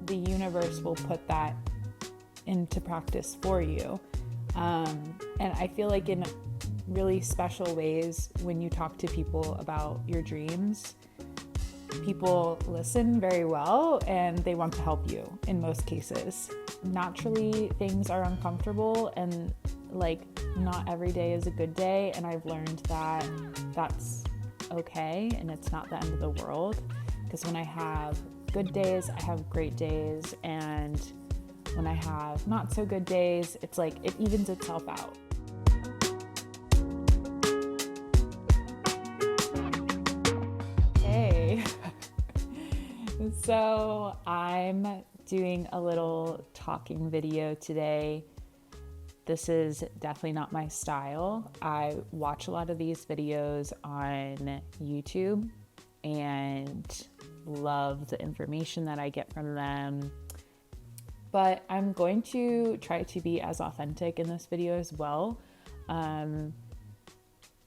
the universe will put that into practice for you. And I feel like in really special ways, when you talk to people about your dreams, people listen very well and they want to help you in most cases. Naturally, things are uncomfortable and like not every day is a good day. And I've learned that that's okay and it's not the end of the world, because when I have good days, I have great days. And when I have not so good days, it's like it evens itself out. Hey, so I'm doing a little talking video today. This is definitely not my style. I watch a lot of these videos on YouTube and love the information that I get from them. But I'm going to try to be as authentic in this video as well.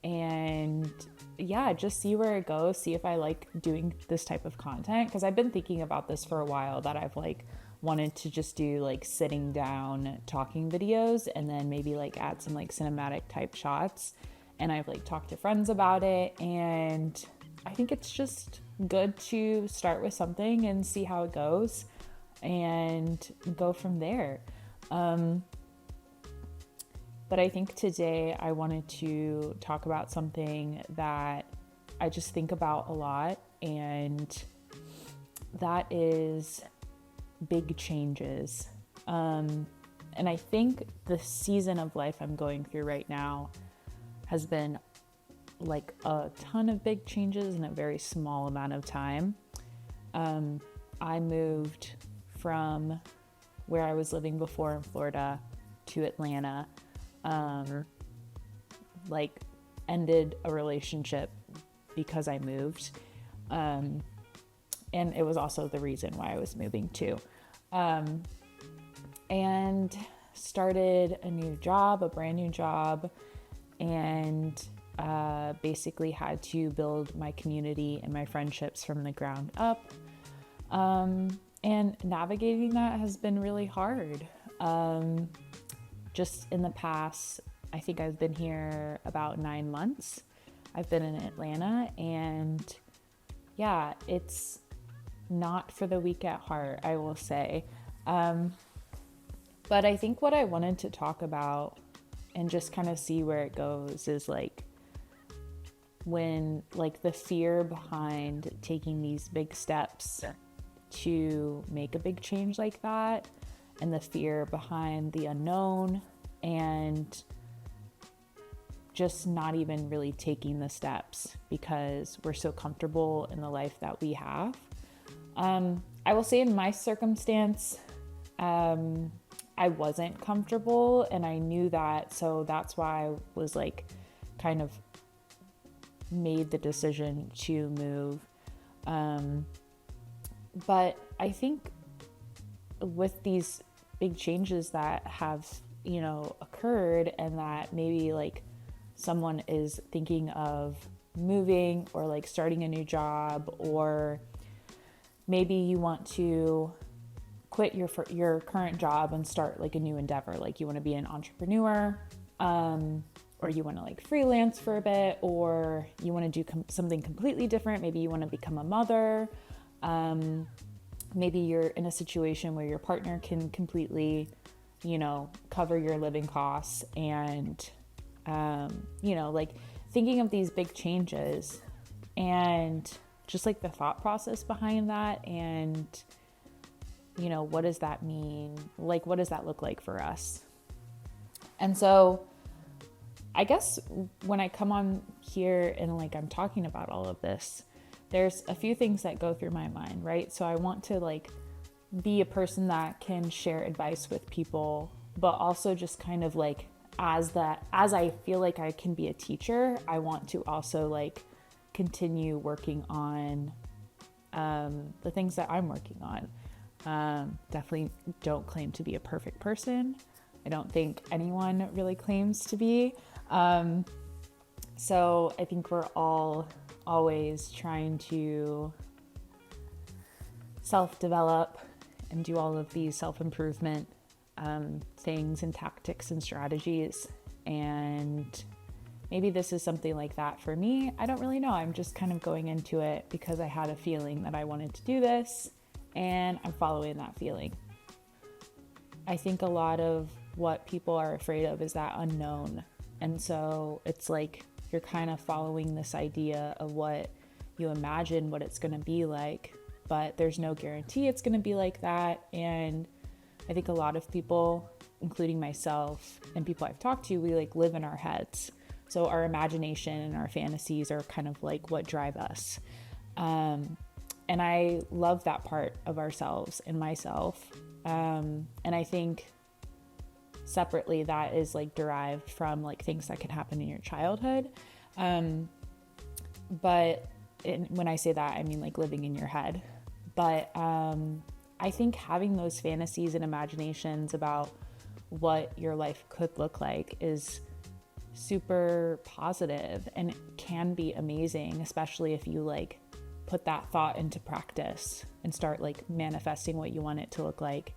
And yeah, just see where it goes, see if I like doing this type of content. Because I've been thinking about this for a while, that I've like wanted to just do like sitting down talking videos and then maybe like add some like cinematic type shots. And I've like talked to friends about it, and I think it's just good to start with something and see how it goes and go from there. But I think today I wanted to talk about something that I just think about a lot, and that is big changes. And I think the season of life I'm going through right now has been like a ton of big changes in a very small amount of time. I moved from where I was living before in Florida to Atlanta. Like ended a relationship because I moved. And it was also the reason why I was moving too. And started a new job, a brand new job, and basically had to build my community and my friendships from the ground up. And navigating that has been really hard. Just in the past, I think I've been here about 9 months. I've been in Atlanta, and yeah, it's not for the weak at heart, I will say. But I think what I wanted to talk about and just kind of see where it goes is like when like the fear behind taking these big steps to make a big change like that, and the fear behind the unknown, and just not even really taking the steps because we're so comfortable in the life that we have. I will say in my circumstance, I wasn't comfortable, and I knew that, so that's why I was like kind of made the decision to move. But I think with these big changes that have, you know, occurred, and that maybe like someone is thinking of moving or like starting a new job, or maybe you want to quit your current job and start like a new endeavor, like you want to be an entrepreneur, or you want to like freelance for a bit, or you want to do something completely different. Maybe you want to become a mother. Maybe you're in a situation where your partner can completely, you know, cover your living costs, and, you know, like thinking of these big changes and just like the thought process behind that. And, you know, what does that mean? Like, what does that look like for us? And so I guess when I come on here and like I'm talking about all of this, there's a few things that go through my mind, right? So I want to like be a person that can share advice with people, but also just kind of like as I feel like I can be a teacher, I want to also like continue working on the things that I'm working on. Definitely don't claim to be a perfect person. I don't think anyone really claims to be. So I think we're all always trying to self-develop and do all of these self-improvement things and tactics and strategies. And maybe this is something like that for me. I don't really know. I'm just kind of going into it because I had a feeling that I wanted to do this, and I'm following that feeling. I think a lot of what people are afraid of is that unknown. And so it's like you're kind of following this idea of what you imagine what it's going to be like, but there's no guarantee it's going to be like that. And I think a lot of people, including myself and people I've talked to, we like live in our heads. So our imagination and our fantasies are kind of like what drive us. And I love that part of ourselves and myself. And I think separately that is like derived from like things that can happen in your childhood. But when I say that, I mean like living in your head. But I think having those fantasies and imaginations about what your life could look like is super positive and can be amazing, especially if you like put that thought into practice and start like manifesting what you want it to look like.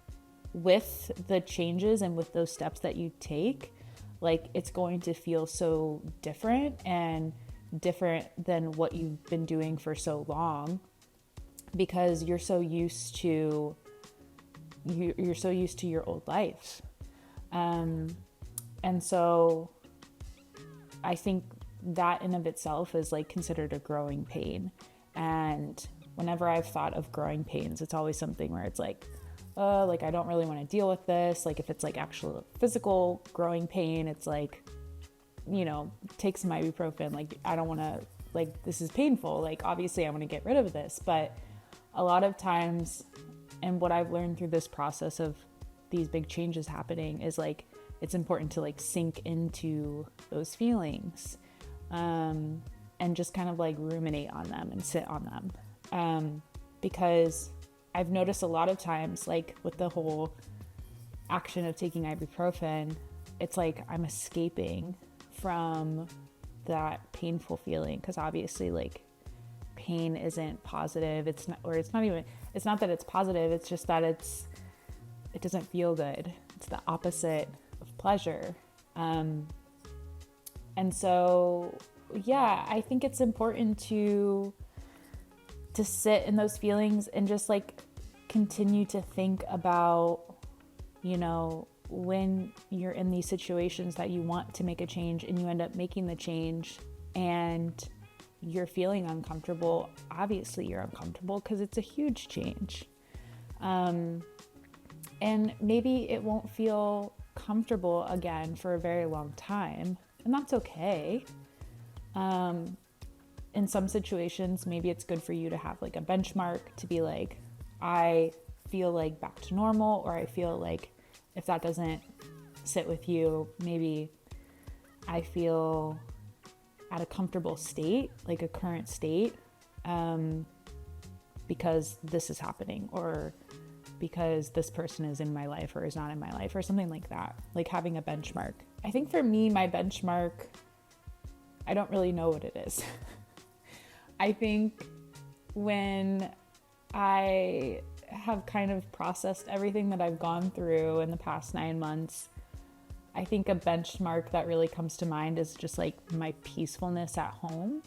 With the changes and with those steps that you take, like it's going to feel so different and different than what you've been doing for so long, because you're so used to your old life. And so I think that in of itself is like considered a growing pain. And whenever I've thought of growing pains, it's always something where it's like I don't really want to deal with this. Like if it's like actual physical growing pain, it's like, you know, take some ibuprofen. Like I don't want to, like this is painful. Like obviously I want to get rid of this. But a lot of times, and what I've learned through this process of these big changes happening is like, it's important to like sink into those feelings, and just kind of like ruminate on them and sit on them. Because I've noticed a lot of times, like with the whole action of taking ibuprofen, it's like I'm escaping from that painful feeling. Cause obviously like pain isn't positive. It's not that it's positive. It's just that it doesn't feel good. It's the opposite of pleasure. And so, yeah, I think it's important to sit in those feelings and just like continue to think about, you know, when you're in these situations that you want to make a change and you end up making the change and you're feeling uncomfortable. Obviously you're uncomfortable because it's a huge change. And maybe it won't feel comfortable again for a very long time, and that's okay. In some situations, maybe it's good for you to have like a benchmark to be like, I feel like back to normal, or I feel like if that doesn't sit with you, maybe I feel at a comfortable state, like a current state, because this is happening, or because this person is in my life or is not in my life, or something like that. Like having a benchmark. I think for me, my benchmark, I don't really know what it is. I think when I have kind of processed everything that I've gone through in the past 9 months, I think a benchmark that really comes to mind is just like my peacefulness at home.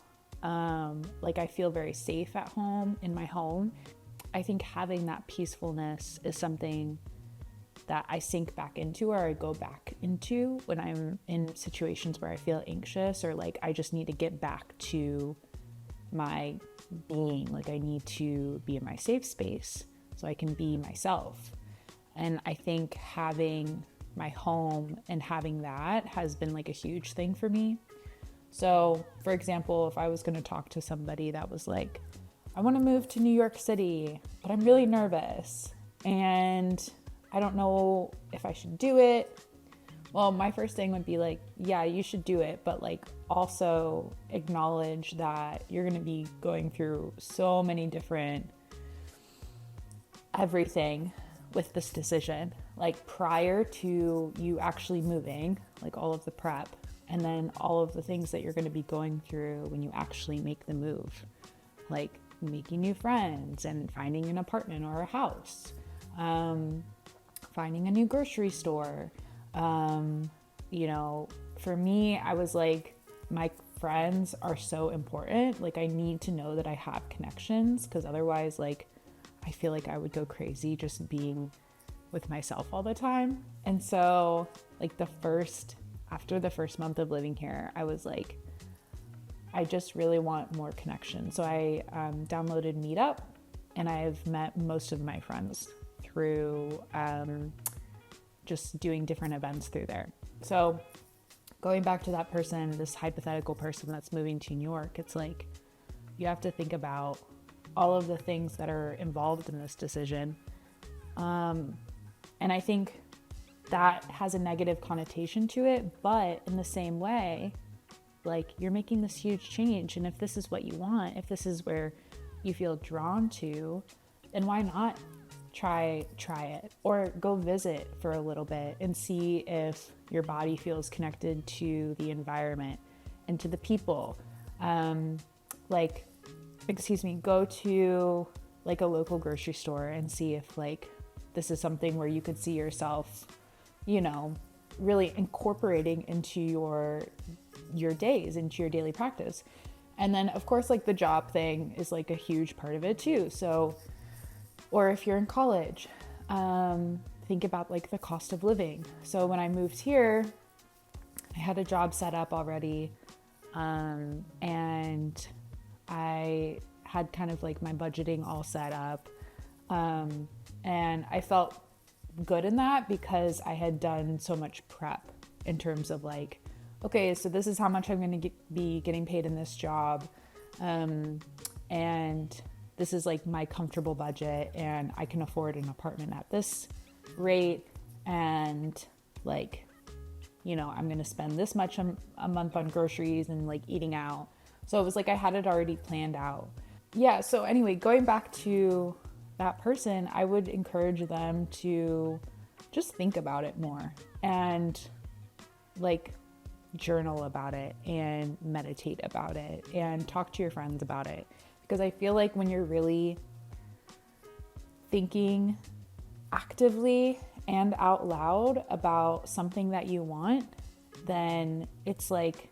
Like I feel very safe at home, in my home. I think having that peacefulness is something that I sink back into, or I go back into when I'm in situations where I feel anxious, or like I just need to get back to my being. Like I need to be in my safe space so I can be myself. And I think having my home and having that has been like a huge thing for me. So for example, if I was going to talk to somebody that was like, I want to move to New York City, but I'm really nervous and I don't know if I should do it. Well, my first thing would be like, yeah, you should do it, but like also acknowledge that you're going to be going through so many different everything with this decision, like prior to you actually moving, like all of the prep, and then all of the things that you're going to be going through when you actually make the move, like making new friends and finding an apartment or a house, finding a new grocery store. For me, I was like, my friends are so important. Like, I need to know that I have connections, because otherwise, like, I feel like I would go crazy just being with myself all the time. And so, like, after the first month of living here, I was like, I just really want more connection. So I downloaded Meetup, and I've met most of my friends through just doing different events through there. So going back to that person, this hypothetical person that's moving to New York, it's like, you have to think about all of the things that are involved in this decision. And I think that has a negative connotation to it, but in the same way, like, you're making this huge change. And if this is what you want, if this is where you feel drawn to, then why not try it, or go visit for a little bit and see if your body feels connected to the environment and to the people. Go to like a local grocery store and see if like this is something where you could see yourself, really incorporating into your days, into your daily practice. And then of course, like, the job thing is like a huge part of it too. So, or if you're in college, think about like the cost of living. So when I moved here, I had a job set up already, and I had kind of like my budgeting all set up, and I felt good in that because I had done so much prep in terms of like, okay, so this is how much I'm going to be getting paid in this job, and this is like my comfortable budget, and I can afford an apartment at this rate, and like, I'm going to spend this much a month on groceries and like eating out. So it was like I had it already planned out. Yeah, so anyway, going back to that person, I would encourage them to just think about it more and like journal about it and meditate about it and talk to your friends about it. Because I feel like when you're really thinking actively and out loud about something that you want, then it's like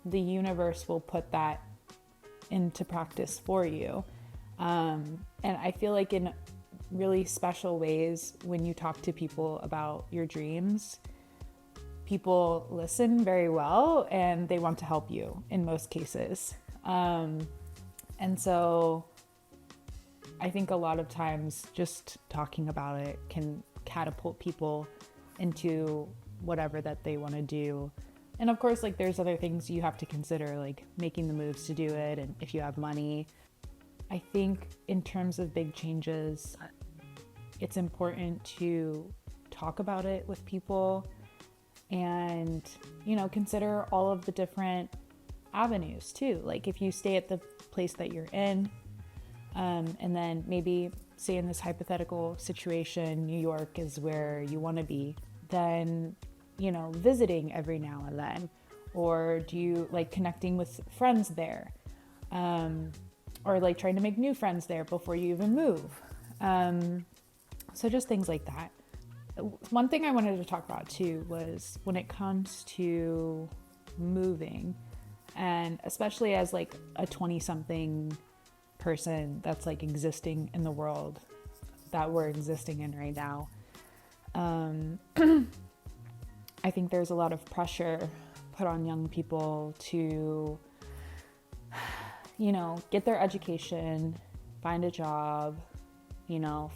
the universe will put that into practice for you. And I feel like in really special ways, when you talk to people about your dreams, people listen very well and they want to help you in most cases. And so I think a lot of times just talking about it can catapult people into whatever that they want to do. And of course, like, there's other things you have to consider, like making the moves to do it, and if you have money. I think in terms of big changes, it's important to talk about it with people and, consider all of the different avenues too. Like, if you stay at the place that you're in, and then maybe say in this hypothetical situation, New York is where you want to be, then, visiting every now and then, or do you like connecting with friends there? Or like trying to make new friends there before you even move. So just things like that. One thing I wanted to talk about too was when it comes to moving, and especially as like a 20-something person that's like existing in the world that we're existing in right now. I think there's a lot of pressure put on young people to, get their education, find a job,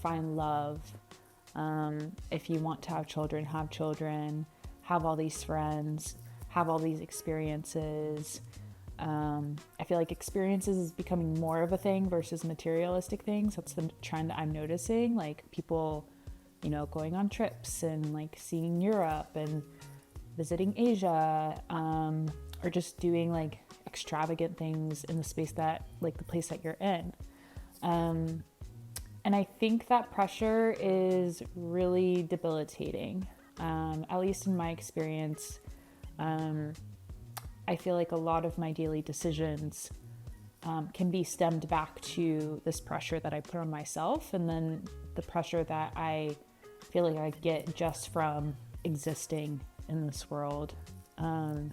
find love. If you want to have children, have all these friends, have all these experiences. I feel like experiences is becoming more of a thing versus materialistic things. That's the trend I'm noticing. Like, people, going on trips and like seeing Europe and visiting Asia, or just doing like extravagant things in the space that, like, the place that you're in. And I think that pressure is really debilitating. At least in my experience, I feel like a lot of my daily decisions can be stemmed back to this pressure that I put on myself, and then the pressure that I feel like I get just from existing in this world. And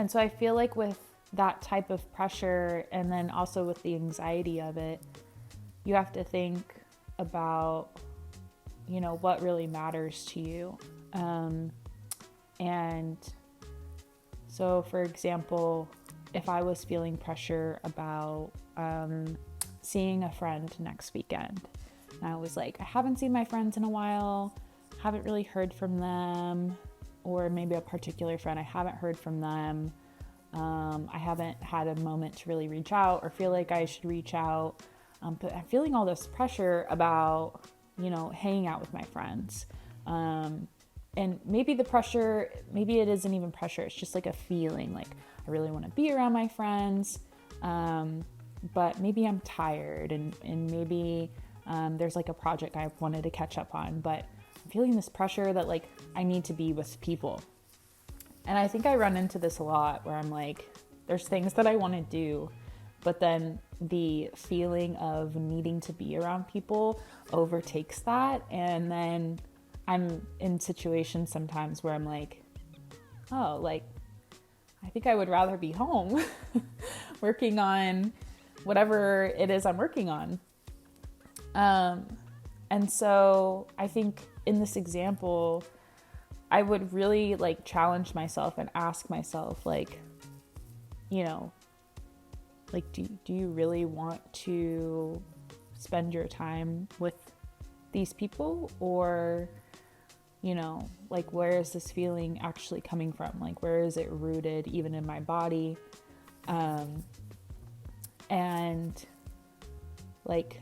so I feel like with that type of pressure, and then also with the anxiety of it, you have to think about, what really matters to you. And so, for example, if I was feeling pressure about seeing a friend next weekend, and I was like, I haven't seen my friends in a while, haven't really heard from them, or maybe a particular friend, I haven't heard from them. I haven't had a moment to really reach out or feel like I should reach out. But I'm feeling all this pressure about, hanging out with my friends. And maybe the pressure, maybe it isn't even pressure. It's just like a feeling like I really want to be around my friends. But maybe I'm tired and maybe there's like a project I wanted to catch up on, but I'm feeling this pressure that like I need to be with people. And I think I run into this a lot where I'm like, there's things that I want to do, but then the feeling of needing to be around people overtakes that. And then I'm in situations sometimes where I'm like, oh, like, I think I would rather be home working on whatever it is I'm working on. And so I think in this example, I would really like challenge myself and ask myself, like, like, do you really want to spend your time with these people? Or, like, where is this feeling actually coming from? Like, where is it rooted even in my body? And like,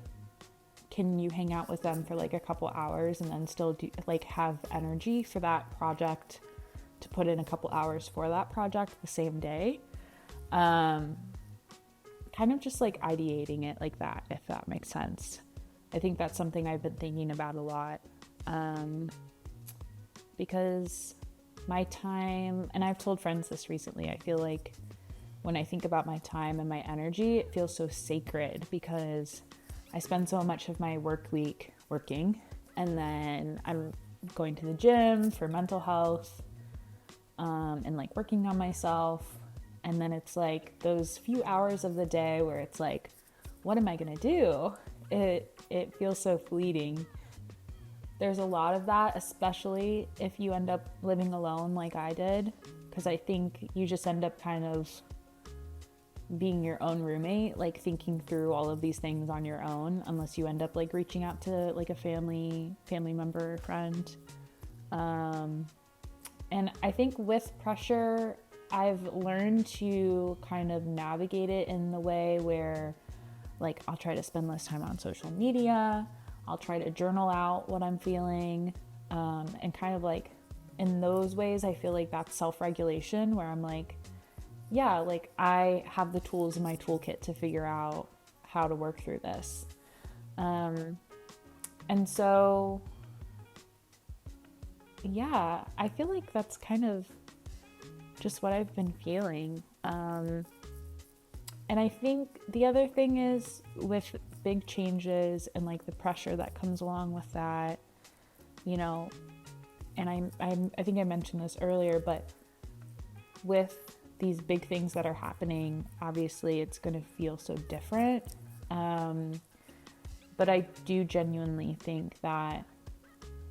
can you hang out with them for like a couple hours and then still have energy for that project to put in a couple hours for that project the same day? Kind of just like ideating it like that, if that makes sense. I think that's something I've been thinking about a lot, because my time, and I've told friends this recently, I feel like when I think about my time and my energy, it feels so sacred because I spend so much of my work week working, and then I'm going to the gym for mental health, and like working on myself. And then it's like those few hours of the day where it's like, what am I going to do? It feels so fleeting. There's a lot of that, especially if you end up living alone like I did, because I think you just end up kind of being your own roommate, like thinking through all of these things on your own, unless you end up like reaching out to like a family member or friend. And I think with pressure, I've learned to kind of navigate it in the way where like I'll try to spend less time on social media. I'll try to journal out what I'm feeling, and kind of like in those ways I feel like that's self-regulation, where I'm like, yeah, like I have the tools in my toolkit to figure out how to work through this. And so, yeah, I feel like that's kind of just what I've been feeling. And I think the other thing is with big changes and like the pressure that comes along with that, and I think I mentioned this earlier, but with these big things that are happening, obviously it's going to feel so different. But I do genuinely think that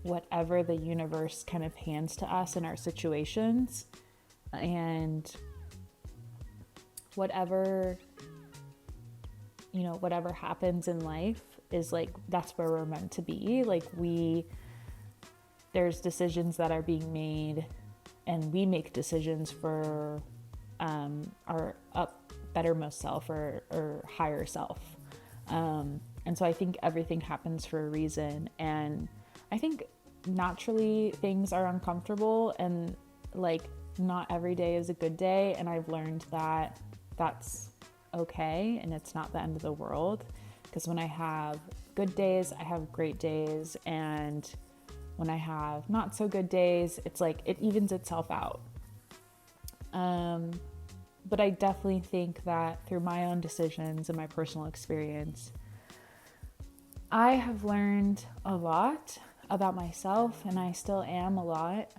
whatever the universe kind of hands to us in our situations, and whatever happens in life is like, that's where we're meant to be. Like there's decisions that are being made, and we make decisions for our bettermost self or higher self. And so I think everything happens for a reason. And I think naturally things are uncomfortable, and like not every day is a good day. And I've learned that that's okay, and it's not the end of the world, because when I have good days, I have great days. And when I have not so good days, it's like it evens itself out. But I definitely think that through my own decisions and my personal experience, I have learned a lot about myself, and I still am a lot.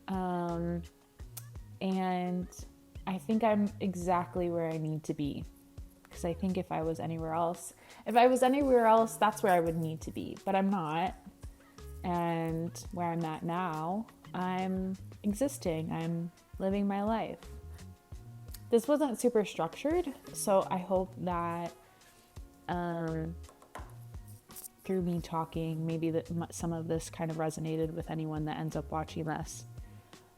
Um, and I think I'm exactly where I need to be. Because I think if I was anywhere else, that's where I would need to be. But I'm not. And where I'm at now, I'm existing. I'm living my life. This wasn't super structured, so I hope that through me talking, maybe some of this kind of resonated with anyone that ends up watching this.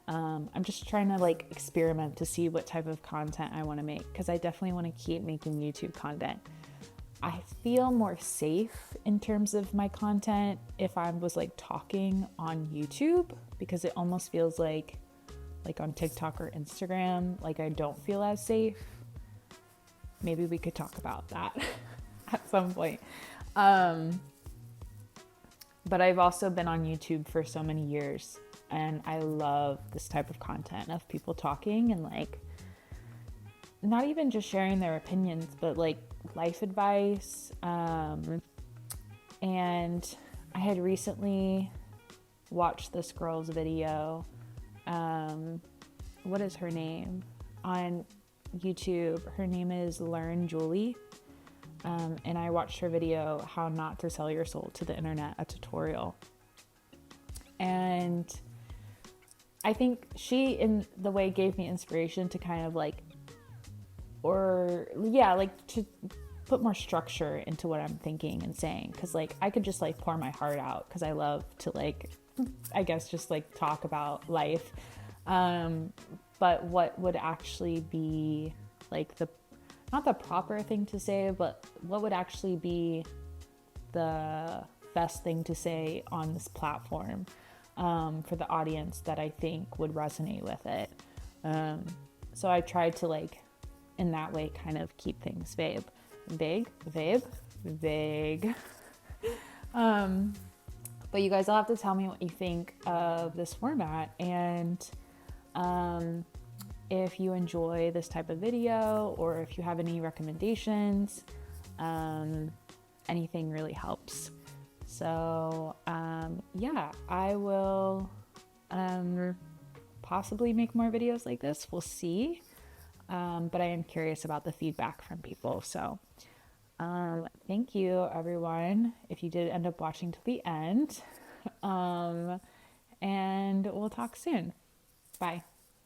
I'm just trying to like experiment to see what type of content I want to make, because I definitely want to keep making YouTube content. I feel more safe in terms of my content if I was like talking on YouTube, because it almost feels like on TikTok or Instagram, like I don't feel as safe. Maybe we could talk about that at some point. But I've also been on YouTube for so many years, and I love this type of content of people talking and like not even just sharing their opinions, but like life advice. And I had recently watched this girl's video. What is her name? On YouTube, her name is Learn Julie. And I watched her video, How Not to Sell Your Soul to the Internet, a tutorial. And I think she, in the way, gave me inspiration to kind of like, to put more structure into what I'm thinking and saying. Cause like, I could just like pour my heart out, cause I love to like, I guess just like talk about life. But what would actually be like not the proper thing to say, but what would actually be the best thing to say on this platform for the audience that I think would resonate with it. So I tried to like, in that way, kind of keep things vague. But you guys will have to tell me what you think of this format, and if you enjoy this type of video, or if you have any recommendations, anything really helps. So I will possibly make more videos like this. We'll see. But I am curious about the feedback from people. So thank you, everyone, if you did end up watching to the end. And we'll talk soon. Bye.